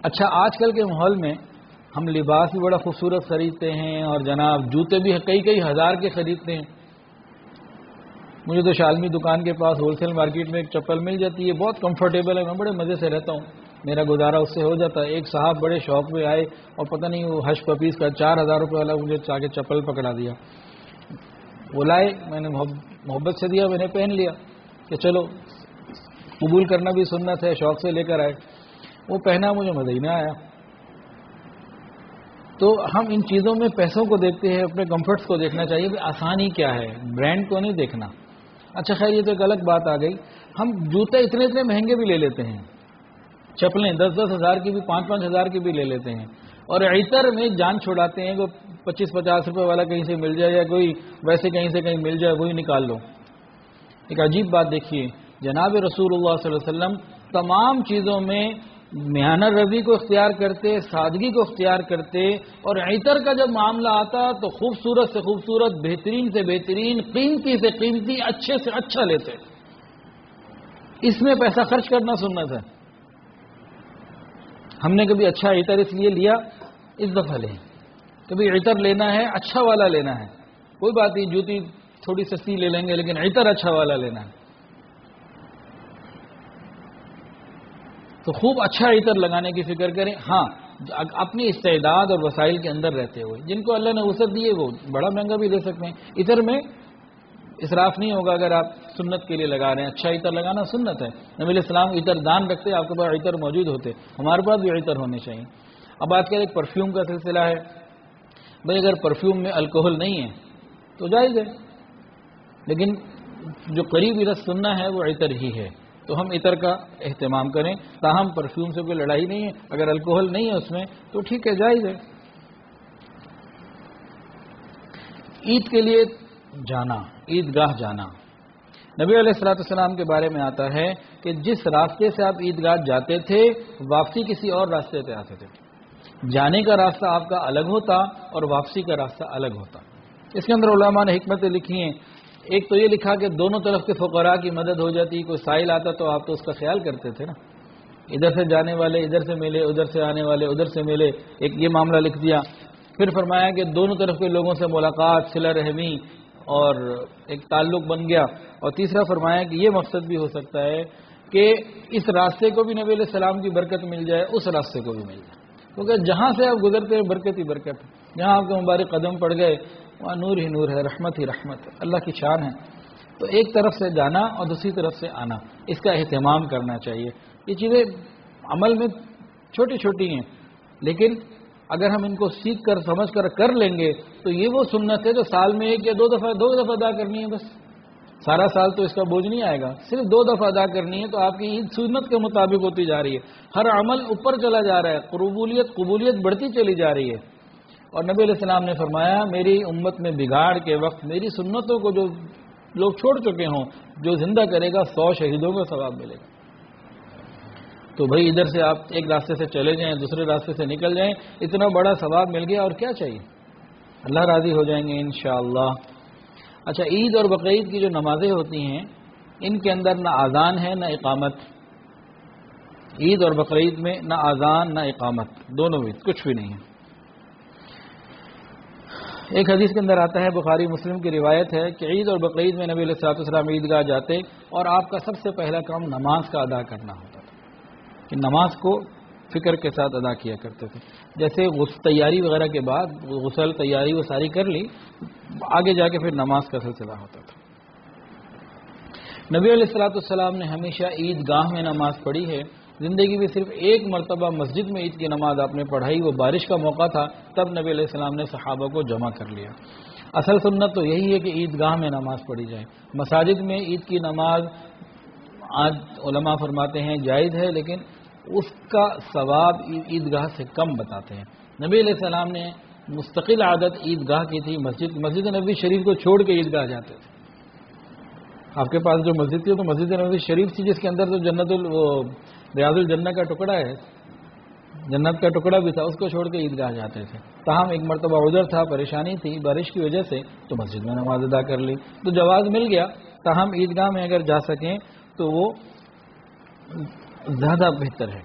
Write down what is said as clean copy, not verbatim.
اچھا آج کل کے ماحول میں ہم لباس بھی بڑا خوبصورت خریدتے ہیں اور جناب جوتے بھی کئی ہزار کے خریدتے ہیں. مجھے تو شالمی دکان کے پاس ہول سیل مارکیٹ میں ایک چپل مل جاتی ہے, بہت کمفرٹیبل ہے, میں بڑے مزے سے رہتا ہوں, میرا گزارا اس سے ہو جاتا ہے. ایک صاحب بڑے شوق میں آئے اور پتہ نہیں وہ ہش پپیز کا 4,000 روپے والا مجھے چاہ کے چپل پکڑا دیا. وہ لائے, میں نے محبت سے دیا, میں نے پہن لیا کہ چلو قبول کرنا بھی سنت ہے, شوق سے لے کر آئے. وہ پہنا, مجھے مزہ ہی نہ آیا. تو ہم ان چیزوں میں پیسوں کو دیکھتے ہیں, اپنے کمفرٹس کو دیکھنا چاہیے کہ آسانی کیا ہے, برانڈ کو نہیں دیکھنا. اچھا خیر یہ تو ایک الگ بات آ گئی. ہم جوتے اتنے مہنگے بھی لے لیتے ہیں, چپلیں 10-10 ہزار کی بھی 5-5 ہزار کی بھی لے لیتے ہیں, اور عطر میں جان چھڑاتے ہیں کہ 25-50 روپے والا کہیں سے مل جائے یا کوئی ویسے کہیں سے کہیں مل جائے وہی نکال لو. ایک عجیب بات دیکھیے, جناب رسول اللہ صلی اللہ علیہ وسلم تمام چیزوں میں میانہ روی کو اختیار کرتے, سادگی کو اختیار کرتے, اور عطر کا جب معاملہ آتا تو خوبصورت سے خوبصورت, بہترین سے بہترین, قیمتی سے قیمتی, اچھے سے اچھا لیتے. اس میں پیسہ خرچ کرنا سنت ہے. ہم نے کبھی اچھا عطر اس لیے لیا, اس دفعہ لیں. کبھی عطر لینا ہے اچھا والا لینا ہے, کوئی بات نہیں, جوتی تھوڑی سستی لے لیں گے لیکن عطر اچھا والا لینا ہے. تو خوب اچھا عطر لگانے کی فکر کریں. ہاں اپنی استعداد اور وسائل کے اندر رہتے ہوئے, جن کو اللہ نے وسعت دی ہے وہ بڑا مہنگا بھی لے سکتے ہیں. عطر میں اسراف نہیں ہوگا اگر آپ سنت کے لیے لگا رہے ہیں. اچھا عطر لگانا سنت ہے. نبی علیہ السلام عطر دان رکھتے, آپ کے پاس عطر موجود ہوتے, ہمارے پاس بھی عطر ہونے چاہیے. اب آج کل ایک پرفیوم کا سلسلہ ہے. بھائی اگر پرفیوم میں الکوہل نہیں ہے تو جائز ہے, لیکن جو قریب رس سننا ہے وہ عطر ہی ہے. تو ہم عطر کا اہتمام کریں. تاہم پرفیوم سے کوئی لڑائی نہیں ہے, اگر الکوہل نہیں ہے اس میں تو ٹھیک ہے, جائز ہے. عید کے لیے جانا, عیدگاہ جانا, نبی علیہ الصلوۃ والسلام کے بارے میں آتا ہے کہ جس راستے سے آپ عیدگاہ جاتے تھے واپسی کسی اور راستے سے آتے تھے. جانے کا راستہ آپ کا الگ ہوتا اور واپسی کا راستہ الگ ہوتا. اس کے اندر علماء نے حکمتیں لکھی ہیں. ایک تو یہ لکھا کہ دونوں طرف کے فقراء کی مدد ہو جاتی. کوئی سائل آتا تو آپ تو اس کا خیال کرتے تھے نا, ادھر سے جانے والے ادھر سے ملے, ادھر سے آنے والے ادھر سے ملے. ایک یہ معاملہ لکھ دیا. پھر فرمایا کہ دونوں طرف کے لوگوں سے ملاقات, صلہ رحمی اور ایک تعلق بن گیا. اور تیسرا فرمایا کہ یہ مقصد بھی ہو سکتا ہے کہ اس راستے کو بھی نبی علیہ السلام کی برکت مل جائے, اس راستے کو بھی مل جائے, کیونکہ جہاں سے آپ گزرتے ہیں برکت ہی برکت ہے. جہاں آپ کے مبارک قدم پڑ گئے وہاں نور ہی نور ہے, رحمت ہی رحمت ہے, اللہ کی شان ہے. تو ایک طرف سے جانا اور دوسری طرف سے آنا, اس کا اہتمام کرنا چاہیے. یہ چیزیں عمل میں چھوٹی چھوٹی ہیں, لیکن اگر ہم ان کو سیکھ کر سمجھ کر لیں گے تو یہ وہ سنت ہے جو سال میں ایک یا دو دفعہ ادا کرنی ہے. بس سارا سال تو اس کا بوجھ نہیں آئے گا, صرف 2 دفعہ ادا کرنی ہے. تو آپ کی عید سنت کے مطابق ہوتی جا رہی ہے, ہر عمل اوپر چلا جا رہا ہے, قبولیت بڑھتی چلی جا رہی ہے. اور نبی علیہ السلام نے فرمایا میری امت میں بگاڑ کے وقت میری سنتوں کو جو لوگ چھوڑ چکے ہوں, جو زندہ کرے گا 100 شہیدوں کا ثواب ملے گا. تو بھائی ادھر سے آپ ایک راستے سے چلے جائیں, دوسرے راستے سے نکل جائیں, اتنا بڑا ثواب مل گیا, اور کیا چاہیے, اللہ راضی ہو جائیں گے انشاءاللہ. اچھا عید اور بقرعید کی جو نمازیں ہوتی ہیں ان کے اندر نہ اذان ہے نہ اقامت. عید اور بقرعید میں نہ اذان نہ اقامت, دونوں بھی کچھ بھی نہیں ہے. ایک حدیث کے اندر آتا ہے, بخاری مسلم کی روایت ہے کہ عید اور بقرعید میں نبی علیہ الصلوۃ والسلام عیدگاہ جاتے اور آپ کا سب سے پہلا کام نماز کا ادا کرنا ہوتا تھا, کہ نماز کو فکر کے ساتھ ادا کیا کرتے تھے. جیسے تیاری وغیرہ کے بعد غسل تیاری وہ ساری کر لی, آگے جا کے پھر نماز کا سلسلہ ہوتا تھا. نبی علیہ الصلوۃ والسلام نے ہمیشہ عیدگاہ میں نماز پڑھی ہے. زندگی میں صرف ایک مرتبہ مسجد میں عید کی نماز آپ نے پڑھائی, وہ بارش کا موقع تھا, تب نبی علیہ السلام نے صحابہ کو جمع کر لیا. اصل سنت تو یہی ہے کہ عیدگاہ میں نماز پڑھی جائے. مساجد میں عید کی نماز آج علماء فرماتے ہیں جائز ہے, لیکن اس کا ثواب عیدگاہ سے کم بتاتے ہیں. نبی علیہ السلام نے مستقل عادت عیدگاہ کی تھی. مسجد نبوی شریف کو چھوڑ کے عیدگاہ جاتے تھے. آپ کے پاس جو مسجد تھی تو مسجد نبوی شریف تھی, جس کے اندر جو ریاض الجنہ کا ٹکڑا ہے, جنت کا ٹکڑا بھی تھا, اس کو چھوڑ کے عیدگاہ جاتے تھے. تاہم ایک مرتبہ عذر تھا, پریشانی تھی بارش کی وجہ سے, تو مسجد میں نماز ادا کر لی, تو جواز مل گیا. تاہم عیدگاہ میں اگر جا سکیں تو وہ زیادہ بہتر ہے.